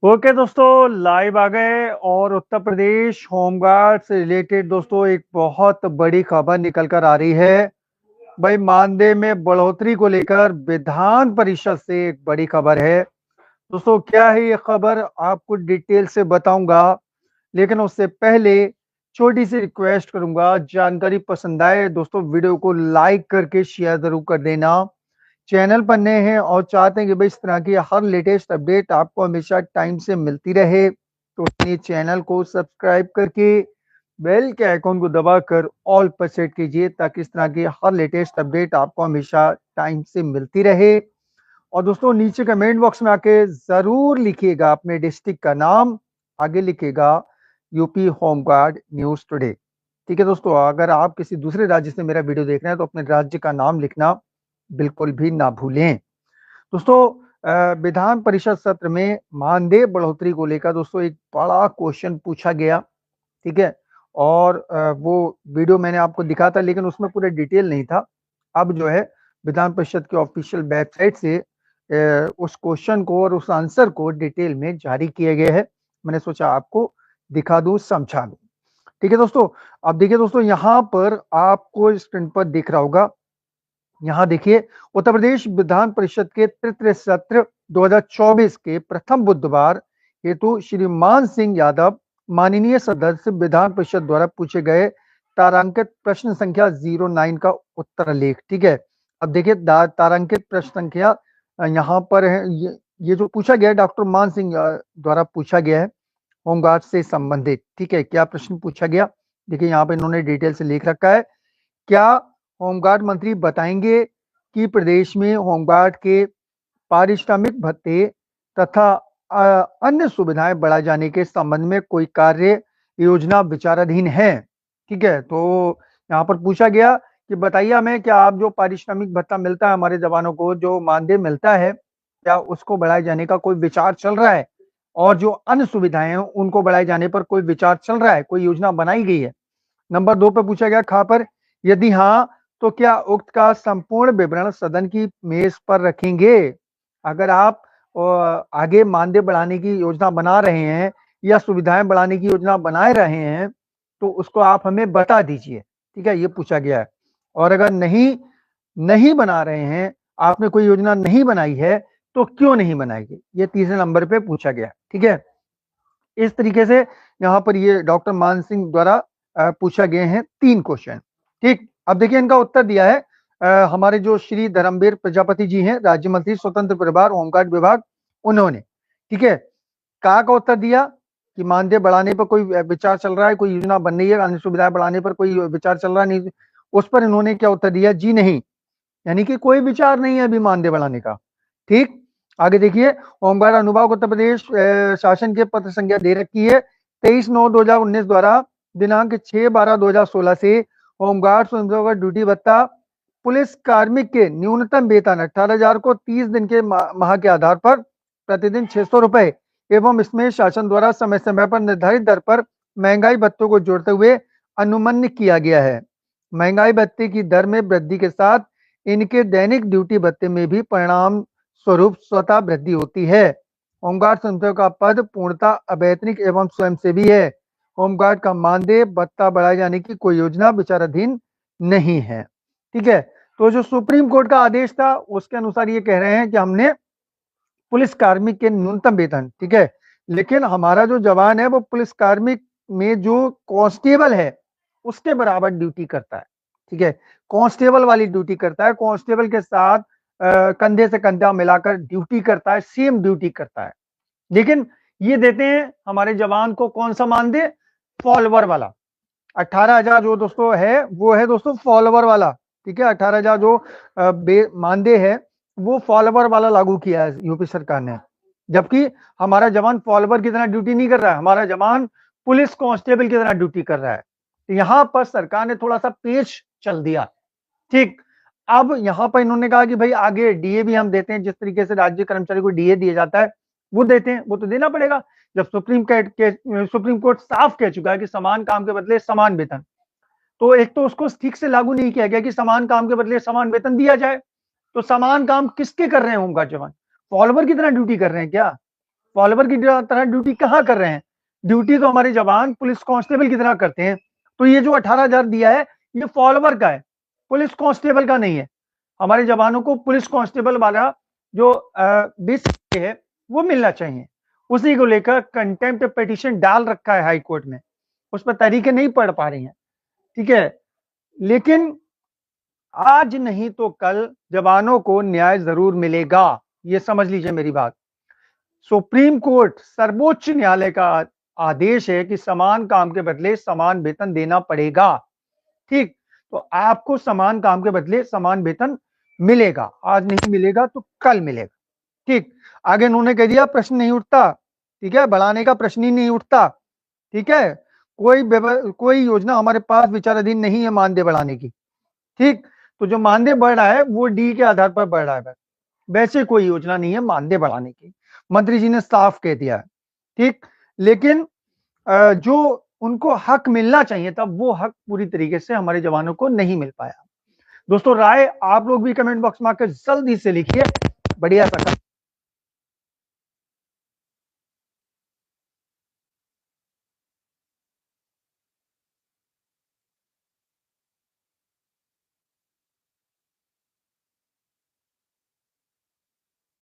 Okay दोस्तों, live आ गए और उत्तर प्रदेश होमगार्ड से रिलेटेड दोस्तों एक बहुत बड़ी खबर निकल कर आ रही है। भाई, मानदेय में बढ़ोतरी को लेकर विधान परिषद से एक बड़ी खबर है। दोस्तों, क्या है ये खबर, आपको डिटेल से बताऊंगा, लेकिन उससे पहले छोटी सी रिक्वेस्ट करूंगा। जानकारी पसंद आए दोस्तों, वीडियो को लाइक करके शेयर जरूर कर देना। चैनल पर नए हैं और चाहते हैं कि भाई इस तरह की हर लेटेस्ट अपडेट आपको हमेशा टाइम से मिलती रहे, तो अपने चैनल को सब्सक्राइब करके बेल के आइकॉन को दबाकर ऑल पर सेट कीजिए, ताकि इस तरह की हर लेटेस्ट अपडेट आपको हमेशा टाइम से मिलती रहे। और दोस्तों, नीचे कमेंट बॉक्स में आके जरूर लिखिएगा अपने डिस्ट्रिक्ट का नाम, आगे लिखिएगा यूपी होमगार्ड न्यूज टुडे। ठीक है दोस्तों, अगर आप किसी दूसरे राज्य से मेरा वीडियो देख रहे हैं तो अपने राज्य का नाम लिखना बिल्कुल भी ना भूलें। दोस्तों, विधान परिषद सत्र में मानदेय बढ़ोतरी को लेकर दोस्तों एक बड़ा क्वेश्चन पूछा गया। ठीक है, और वो वीडियो मैंने आपको दिखा था, लेकिन उसमें पूरे डिटेल नहीं था। अब जो है विधान परिषद के ऑफिशियल वेबसाइट से उस क्वेश्चन को और उस आंसर को डिटेल में जारी किया गया है। मैंने सोचा आपको दिखा दूं, समझा दूं। ठीक है दोस्तों, अब देखिए दोस्तों, यहाँ पर आपको स्क्रीन पर दिख रहा होगा। यहाँ देखिए, उत्तर प्रदेश विधान परिषद के तृतीय सत्र 2024 के प्रथम बुधवार हेतु श्रीमान सिंह यादव माननीय सदस्य विधान परिषद द्वारा पूछे गए तारांकित प्रश्न संख्या 09 का उत्तर लेख। ठीक है, अब देखिए तारांकित प्रश्न संख्या यहाँ पर है। ये जो पूछा गया है डॉक्टर मान सिंह द्वारा पूछा गया है होमगार्ड से संबंधित। ठीक है, क्या प्रश्न पूछा गया, देखिए यहाँ पे इन्होंने डिटेल से लिख रखा है। क्या होमगार्ड मंत्री बताएंगे कि प्रदेश में होमगार्ड के पारिश्रमिक भत्ते तथा अन्य सुविधाएं बढ़ाए जाने के संबंध में कोई कार्य योजना विचाराधीन है? ठीक है, तो यहाँ पर पूछा गया कि बताइए हमें, क्या आप जो पारिश्रमिक भत्ता मिलता है हमारे जवानों को, जो मानदेय मिलता है, क्या उसको बढ़ाए जाने का कोई विचार चल रहा है? और जो अन्य सुविधाएं हैं उनको बढ़ाए जाने पर कोई विचार चल रहा है, कोई योजना बनाई गई है? नंबर 2 पे पूछा गया खा पर, यदि हाँ तो क्या उक्त का संपूर्ण विवरण सदन की मेज पर रखेंगे? अगर आप आगे मानदेय बढ़ाने की योजना बना रहे हैं या सुविधाएं बढ़ाने की योजना बना रहे हैं, तो उसको आप हमें बता दीजिए। ठीक है, ये पूछा गया है। और अगर नहीं नहीं बना रहे हैं, आपने कोई योजना नहीं बनाई है, तो क्यों नहीं बनाएगी, ये तीसरे नंबर पे पूछा गया। ठीक है, इस तरीके से यहाँ पर ये डॉक्टर मान सिंह द्वारा पूछा गए हैं 3 क्वेश्चन। ठीक, अब देखिए इनका उत्तर दिया है हमारे जो श्री धर्मवीर प्रजापति जी हैं, राज्य मंत्री स्वतंत्र प्रभार होमगार्ड विभाग, उन्होंने। ठीक है, का उत्तर दिया कि मानदेय बढ़ाने पर कोई विचार चल रहा है, कोई योजना बन रही है, अन्य सुविधाएं बढ़ाने पर कोई विचार चल रहा है नहीं, उस पर इन्होंने क्या उत्तर दिया, जी नहीं, यानी कि कोई विचार नहीं है अभी मानदेय बढ़ाने का। ठीक, आगे देखिए, होमगार्ड अनुभाग उत्तर प्रदेश शासन के पत्र संख्या दे रखी है 23/9/2019 द्वारा दिनांक 6/12/2016 से होमगार्ड स्वयंसेवक ड्यूटी भत्ता पुलिस कार्मिक के न्यूनतम वेतन 18,000 को 30 दिन के माह के आधार पर प्रतिदिन 600 रुपए एवं इसमें शासन द्वारा समय समय पर निर्धारित दर पर महंगाई भत्तों को जोड़ते हुए अनुमन्य किया गया है। महंगाई भत्ते की दर में वृद्धि के साथ इनके दैनिक ड्यूटी भत्ते में भी परिणाम स्वरूप स्वतः वृद्धि होती है। होमगार्ड स्वयंसेवक का पद पूर्णतः अवैतनिक एवं स्वयंसेवी है। होमगार्ड का मानदेय भत्ता बढ़ाए जाने की कोई योजना विचाराधीन नहीं है। ठीक है, तो जो सुप्रीम कोर्ट का आदेश था उसके अनुसार ये कह रहे हैं कि हमने पुलिस कार्मिक के न्यूनतम वेतन, ठीक है, लेकिन हमारा जो जवान है वो पुलिस कार्मिक में जो कांस्टेबल है उसके बराबर ड्यूटी करता है। ठीक है, कांस्टेबल वाली ड्यूटी करता है, कांस्टेबल के साथ कंधे से कंधा मिलाकर ड्यूटी करता है, सेम ड्यूटी करता है। लेकिन ये देते हैं हमारे जवान को कौन सा मानदेय, फॉलोवर वाला। 18,000 जो दोस्तों है वो है दोस्तों फॉलोवर वाला। ठीक है, 18,000 जो मानदेय है वो फॉलोवर वाला लागू किया है यूपी सरकार ने, जबकि हमारा जवान फॉलोवर की तरह ड्यूटी नहीं कर रहा है, हमारा जवान पुलिस कांस्टेबल की तरह ड्यूटी कर रहा है। तो यहां पर सरकार ने थोड़ा सा पेच चल दिया। ठीक, अब यहां पर इन्होंने कहा कि भाई आगे डीए भी हम देते हैं, जिस तरीके से राज्य कर्मचारी को डीए दिया जाता है वो देते हैं, वो तो देना पड़ेगा। जब सुप्रीम कोर्ट साफ कह चुका है कि समान काम के बदले समान वेतन, तो एक तो उसको ठीक से लागू नहीं किया गया कि समान काम के बदले समान वेतन दिया जाए। तो समान काम किसके कर रहे हैं होमगार्ड जवान, फॉलोवर की तरह ड्यूटी कर रहे हैं क्या? फॉलोवर की तरह ड्यूटी कहाँ कर रहे हैं? ड्यूटी तो हमारे जवान पुलिस कांस्टेबल की तरह करते हैं। तो ये जो 18,000 दिया है ये फॉलोवर का है, पुलिस कांस्टेबल का नहीं है। हमारे जवानों को पुलिस कांस्टेबल वाला जो बेसिक है वो मिलना चाहिए। उसी को लेकर कंटेम्प्ट पिटीशन डाल रखा है हाई कोर्ट में, उस पर तरीके नहीं पढ़ पा रही हैं, ठीक है। लेकिन आज नहीं तो कल जवानों को न्याय जरूर मिलेगा, ये समझ लीजिए मेरी बात। सुप्रीम कोर्ट सर्वोच्च न्यायालय का आदेश है कि समान काम के बदले समान वेतन देना पड़ेगा, ठीक। तो आपको समान काम के बदले समान वेतन मिलेगा, आज नहीं मिलेगा तो कल मिलेगा, ठीक। आगे उन्होंने कह दिया प्रश्न नहीं उठता, ठीक है, बढ़ाने का प्रश्न ही नहीं उठता, ठीक है। कोई योजना हमारे पास विचाराधीन नहीं है मानदेय बढ़ाने की, ठीक। तो जो मानदेय बढ़ रहा है वो डी के आधार पर बढ़ रहा है, वैसे कोई योजना नहीं है मानदेय बढ़ाने की, मंत्री जी ने साफ कह दिया है, ठीक। लेकिन जो उनको हक मिलना चाहिए था वो हक पूरी तरीके से हमारे जवानों को नहीं मिल पाया। दोस्तों राय आप लोग भी कमेंट बॉक्स में आकर जल्दी से लिखिए, बढ़िया सा